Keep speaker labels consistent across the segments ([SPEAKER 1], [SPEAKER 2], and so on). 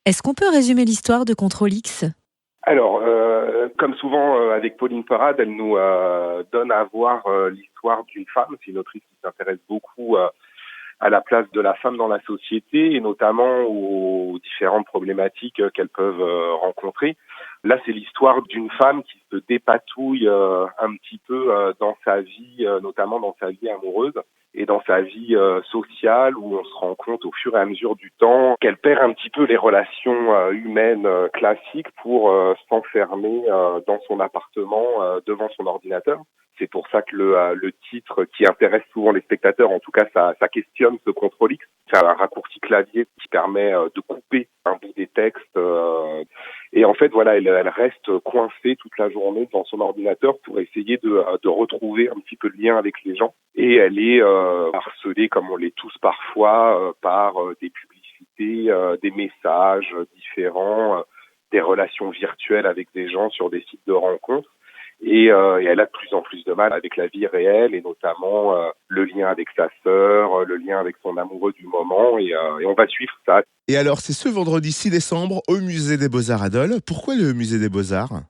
[SPEAKER 1] Est-ce qu'on peut résumer l'histoire de Contrôle X?
[SPEAKER 2] Alors, comme souvent avec Pauline Perrade, elle nous donne à voir l'histoire d'une femme. C'est une autrice qui s'intéresse beaucoup à la place de la femme dans la société et notamment aux différentes problématiques qu'elles peuvent rencontrer. Là, c'est l'histoire d'une femme qui se dépatouille un petit peu dans sa vie, notamment dans sa vie amoureuse et dans sa vie sociale, où on se rend compte au fur et à mesure du temps qu'elle perd un petit peu les relations humaines classiques pour s'enfermer dans son appartement devant son ordinateur. C'est pour ça que le titre qui intéresse souvent les spectateurs, en tout cas ça questionne ce contrôle X. C'est un raccourci clavier qui permet de couper un bout des textes. Et en fait, voilà, elle reste coincée toute la journée devant son ordinateur pour essayer de retrouver un petit peu de lien avec les gens. Et elle est harcelée, comme on l'est tous parfois, par des publicités, des messages différents, des relations virtuelles avec des gens sur des sites de rencontres. Et elle a de plus en plus de mal avec la vie réelle et notamment le lien avec sa sœur, le lien avec son amoureux du moment et on va suivre ça.
[SPEAKER 3] Et alors, c'est ce vendredi 6 décembre au Musée des Beaux-Arts à Dole. Pourquoi le Musée des Beaux-Arts?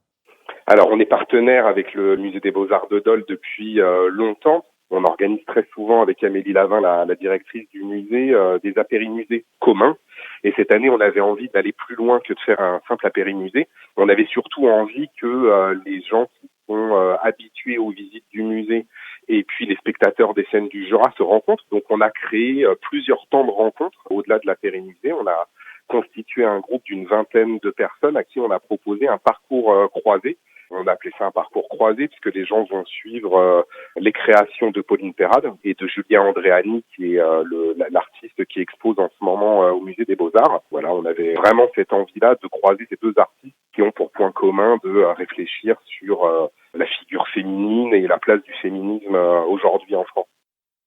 [SPEAKER 2] Alors on est partenaire avec le Musée des Beaux-Arts de Dole depuis longtemps. On organise très souvent avec Amélie Lavin, la directrice du musée, des apérimusées communs. Et cette année, on avait envie d'aller plus loin que de faire un simple apérimusée. On avait surtout envie que les gens qui sont habitués aux visites du musée et puis les spectateurs des scènes du Jura se rencontrent. Donc on a créé plusieurs temps de rencontres au-delà de l'apérimusée. On a constitué un groupe d'une vingtaine de personnes à qui on a proposé un parcours croisé. On a appelé ça un parcours croisé puisque les gens vont suivre les créations de Pauline Perrade et de Julien Andréani, qui est l'artiste qui expose en ce moment au Musée des Beaux-Arts. Voilà, on avait vraiment cette envie-là de croiser ces deux artistes qui ont pour point commun de réfléchir sur la figure féminine et la place du féminisme aujourd'hui en France.